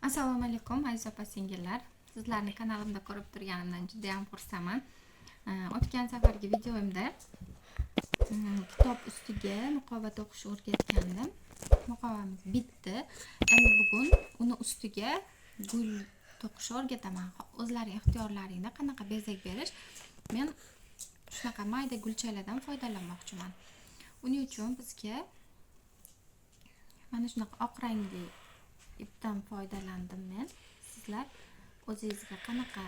Assalomu alaykum aziz opa-singillar. Sizlarni kanalimda ko'rib turganimdan juda ham xursandman. O'tgan safargi videomda kitob ustiga muqova to'qishni o'rgatgandim. Muqovamiz bitdi. Endi bugun uni ustiga gul to'qishni o'rgataman. O'zlaring ixtiyorlaringda qanaqa bezak berish. Men shunaqa mayda gulchalardan foydalanmoqchiman. Uning uchun bizga mana shunaqa oq rangli ipdan foydalandim men. Sizlar o'zingizga qanaqa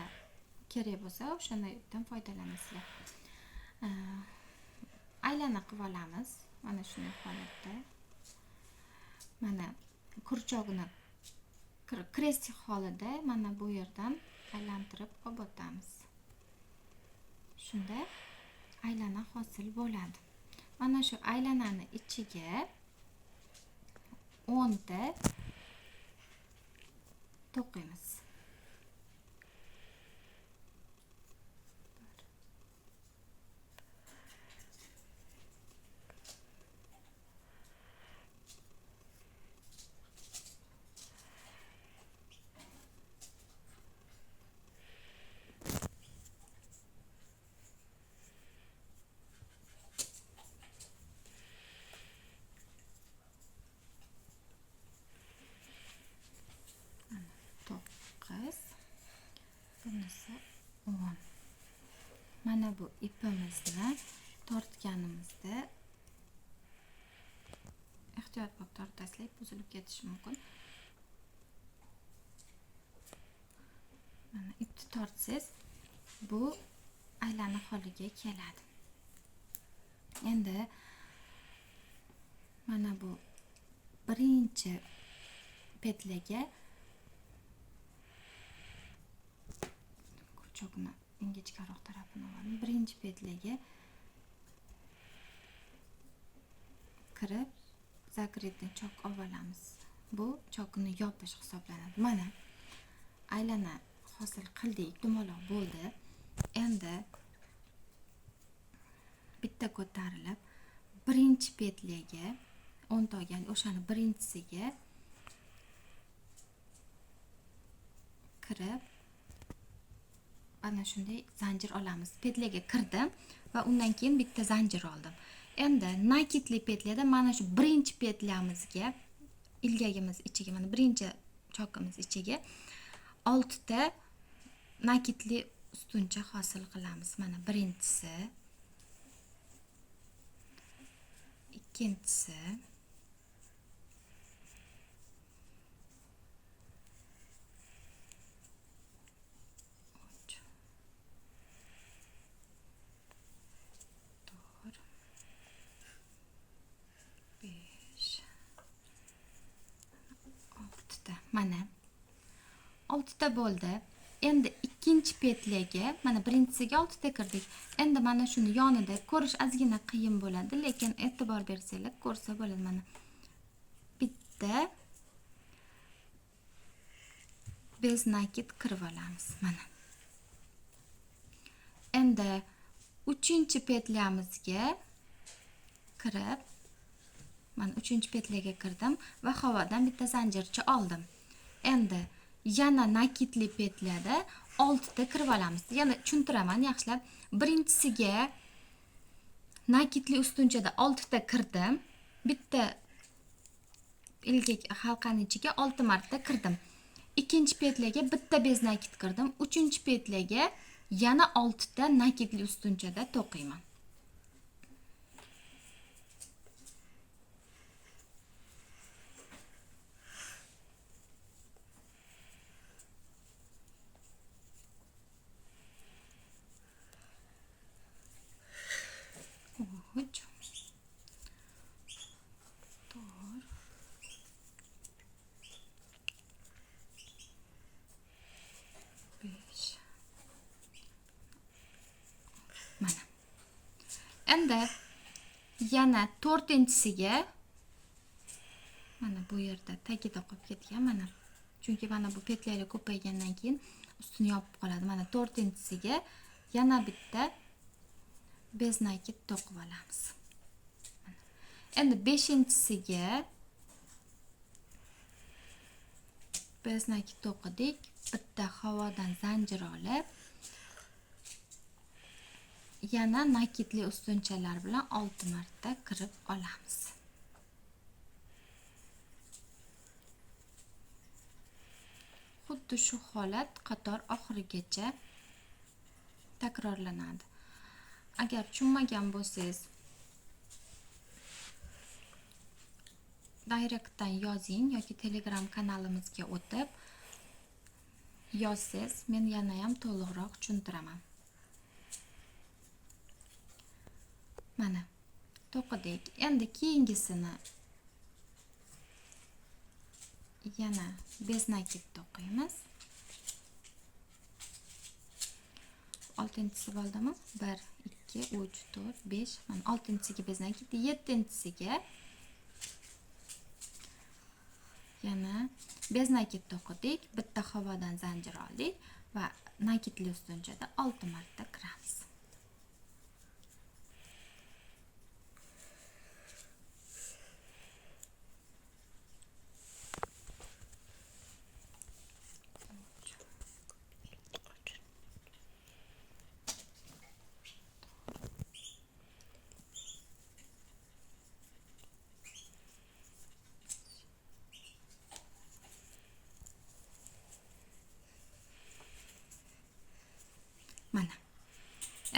kerak bo'lsa o'shanday ipdan foydalanasizlar. Aylana qilib olamiz. Mana shunday holatda. Mana kurchog'ini krestik holida mana bu yerdan aylantirib olib o'tamiz. Shunda aylana hosil bo'ladi. Mana shu aylanani ichiga 10 ta to'qiymiz. Bunisi 10. Mana bu ipimizni tortganimizda ehtiyot bo'lib tortasizlar, buzilib ketishi mumkin. Mana ipni tortsangiz bu aylana holiga keladi. Endi mana bu birinchi petlaga kurchoqni ingichkaroq tarafini olamiz. Birinchi petlaga kirib zakritni chok olamiz. Bu chokni yopish hisoblanadi. Mana aylana hosil qildik, dumaloq bo'ldi. Endi bitta ko'tarilib birinchi petlaga 10 ta olgan, o'shani birinchisiga kirib ana shunday zanjir olamiz. Petlaga kirdim va undan keyin bitta zanjir oldim. Endi nakitli petlada mana shu birinchi petlamizga, ilgagimiz ichiga, mana birinchi chokimiz ichiga 6 ta nakitli ustuncha hosil qilamiz. Mana birinchisi, ikkinchisi, mana 6 ta bo'ldi. Endi ikkinchi petlaga mana birinchisiga 6 ta kirdik. Endi mana shuni yonida ko'rish ozgina qiyin bo'ladi, lekin e'tibor bersanglar ko'rsa bo'ladi. Mana bitta bez nakit kirib olamiz. Mana endi 3-chi petlamizga kirib, mana 3-chi petlaga kirdim va havodan bitta zanjircha oldim. Endi yana nakitli petlada 6 ta kirib olamiz. Yana tushuntiraman yaxshilab. Birinchisiga nakitli ustunchada 6 ta kirdim. Bitta ilgak halqaning ichiga 6 marta kirdim. Ikkinchi petlaga bitta bez nakit kirdim. 3-chi petlaga yana 6 ta nakitli ustunchada to'qiyman. Mana. Endi yana 4-inchisiga mana bu yerda tagida qolib ketgan mana. Chunki mana bu petlar ko'paygandan keyin ustini yopib qoladi. Mana 4-inchisiga yana bitta bez nakit to'qib olamiz. Endi 5-inchisiga beznaki to'qidik. Bitta havodan zanjir olib, yana nakitli ustunchalar bilan 6 marta kirib olamiz. Xuddi shu holat qator oxirigacha takrorlanadi. Agar tushunmagan bo'lsangiz, direktdan yozing yoki Telegram kanalimizga o'tib yozsangiz, men yana ham to'liqroq tushuntiraman. Mana to'qidik. Endi keyingisini yana beznakit to'qiymiz. 6-si bo'ldimi? 1 2 3 4 5. Mana 6-siga beznakit, 7-siga yana beznakit to'qidik. Bitta havodan zanjir oldik va nakitli ustunchada 6 marta kiramiz. Mana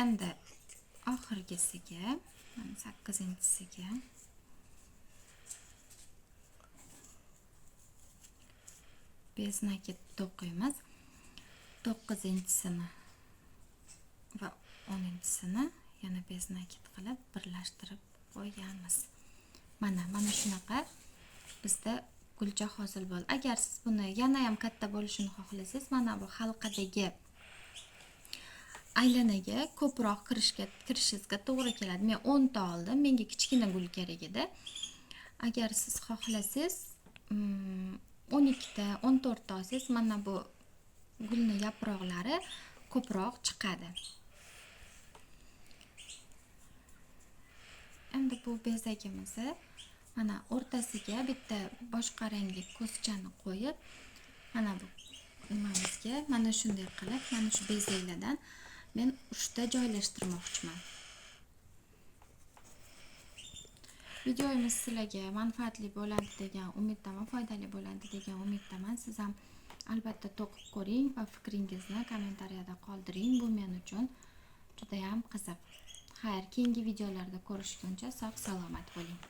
endi oxirgisiga, 8-siga beznakit to'qiymiz. 9-sini va 10-sini yana beznakit qilib birlashtirib qo'yamiz. Mana shunaqa bizda gulcha hosil bo'ldi. Agar siz buni yana ham katta bo'lishini xohlasangiz, mana bu halqadagi aylanaga ko'proq kirishingizga to'g'ri keladi. Men 10 ta oldim. Menga kichkina gul kerak edi. Agar siz xohlasangiz 12 ta, 14 ta olsangiz, mana bu gulni yaproqlari ko'proq chiqadi. Endi bu bezagimizni mana o'rtasiga bitta boshqa rangli ko'zchani qo'yib, mana bu nimamizga mana shunday qilib, mana shu bezaklardan men 3 ta joylashtirmoqchiman. Videomiz sizlarga manfaatli bo'ladi degan umiddaman, foydali bo'ladi degan umiddaman. Siz ham albatta to'qib ko'ring va fikringizni kommentariyada qoldiring. Bu men uchun juda ham qiziq. Xayr, keyingi videolarda ko'rishguncha sog' salomat bo'ling.